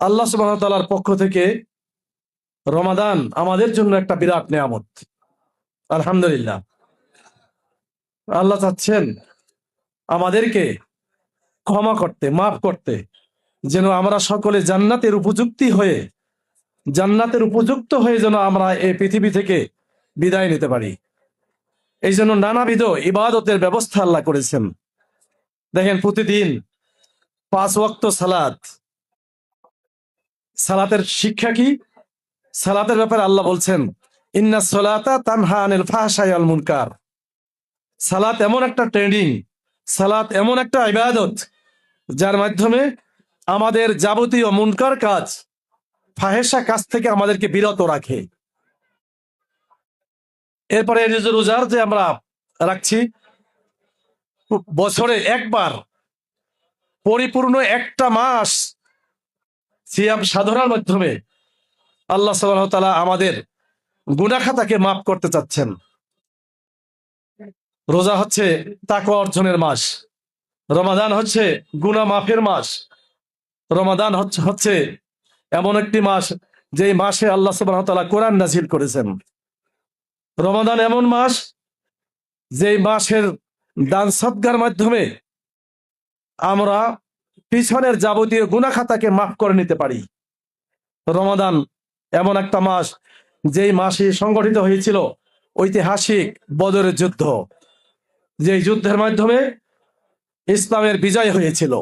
আল্লাহ সুবহানাহু ওয়া তাআলার পক্ষ থেকে রমাদান আমাদের জন্য একটা বিরাট নিয়ামত। আলহামদুলিল্লাহ। আল্লাহ চাচ্ছেন আমাদেরকে ক্ষমা করতে, মাফ করতে, যেন আমরা সকলে জান্নাতের উপযুক্ত হয়ে যেন আমরা এই পৃথিবী থেকে বিদায় নিতে পারি। এই জন্য নানাবিধ ইবাদতের ব্যবস্থা আল্লাহ করেছেন। দেখেন, প্রতিদিন 5 ওয়াক্ত সালাতের শিক্ষা কি? সালাতের ব্যাপারে আল্লাহ বলছেন, ইন্নাস সালাতা তানহা আনিল ফাহশাই ওয়াল মুনকার। সালাত এমন একটা ট্রেনিং, সালাত এমন একটা ইবাদত, যার মাধ্যমে আমাদের যাবতীয় মুনকার কাজ, ফাহেসা কাজ থেকে আমাদেরকে বিরত রাখে। এরপরে রোজার যে আমরা রাখছি, বছরে একবার পরিপূর্ণ একটা মাস সিয়াম সাধনার মাধ্যমে আল্লাহ সুবহানাহু ওয়া তাআলা আমাদের গুনাহ খাতাকে মাফ করতে চাচ্ছেন। রোজা হচ্ছে তাকওয়া অর্জনের মাস, রমাদান হচ্ছে গুনাহ মাফের মাস, রমাদান হচ্ছে এমন একটি মাস যে মাসে আল্লাহ সুবহানাহু ওয়া তাআলা কোরআন নাযিল করেছেন। রমাদান এমন মাস যে মাসের দান সদকার মাধ্যমে আমরা পিছনের যাবতীয় গুনাহ খাতাকে মাফ করে নিতে পারি। রমাদান এমন একটা মাস যেই মাসে সংগঠিত হয়েছিল ঐতিহাসিক বদরের যুদ্ধ, যে যুদ্ধের মাধ্যমে ইসলামের বিজয় হয়েছিল।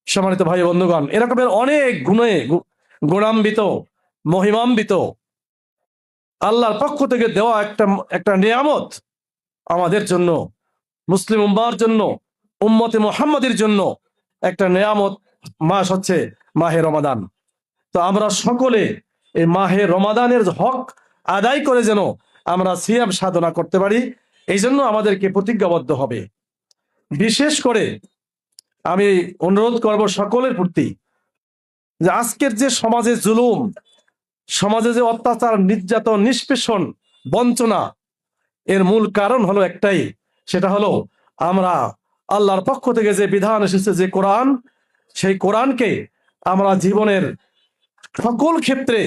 সম্মানিত ভাই বন্ধুগণ, এরকমের অনেক গুণান্বিত, মহিমান্বিত আল্লাহর পক্ষ থেকে দেওয়া একটা নিয়ামত আমাদের জন্য, মুসলিম উম্মাহর জন্য, উম্মতে মুহাম্মাদের জন্য একটা নিয়ামত মাস হচ্ছে মাহে রমাদান। তো আমরা সকলে এই মাহে রমাদানের হক আদায় করে যেন আমরা সিয়াম সাধনা করতে পারি, এই জন্য আমাদেরকে প্রতিজ্ঞাবদ্ধ হবে। বিশেষ করে আমি অনুরোধ করব সকলের প্রতি, যে আজকের যে সমাজে জুলুম, সমাজে যে অত্যাচার, নির্যাতন, নিষ্পেষণ, বঞ্চনা, এর মূল কারণ হলো একটাই, সেটা হলো আমরা আল্লাহর পক্ষ থেকে যে বিধান এসেছে, যে কোরআন, সেই কোরআনকে আমরা জীবনের সকল ক্ষেত্রে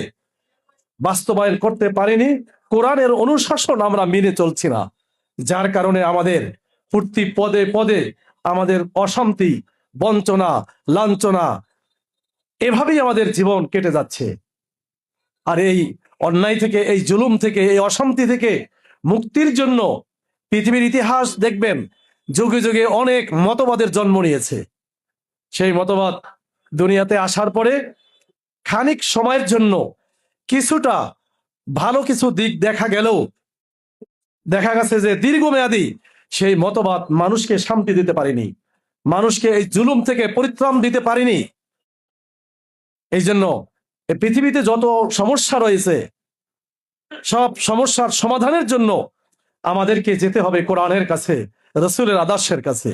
বাস্তবায়ন করতে পারিনি। কোরআনের অনুশাসন আমরা মেনে চলছি না, যার কারণে আমাদের প্রতি পদে পদে আমাদের অশান্তি, বঞ্চনা, লাঞ্ছনা, এভাবেই আমাদের জীবন কেটে যাচ্ছে। আর এই অন্যায় থেকে, এই জুলুম থেকে, এই অশান্তি থেকে মুক্তির জন্য পৃথিবীর ইতিহাস দেখবেন যুগে যুগে অনেক মতবাদের জন্ম নিয়েছে। সেই মতবাদ দুনিয়াতে আসার পরে খানিক সময়ের জন্য কিছুটা ভালো কিছু দিক দেখা গেলেও দেখা গেছে যে দীর্ঘমেয়াদী সেই মতবাদ মানুষকে শান্তি দিতে পারেনি, মানুষকে এই জুলুম থেকে পরিত্রাণ দিতে পারেনি। এই জন্য এই পৃথিবীতে যত সমস্যা রয়েছে, সব সমস্যার সমাধানের জন্য আমাদেরকে যেতে হবে কোরআনের কাছে, রাসূলের আদর্শের কাছে।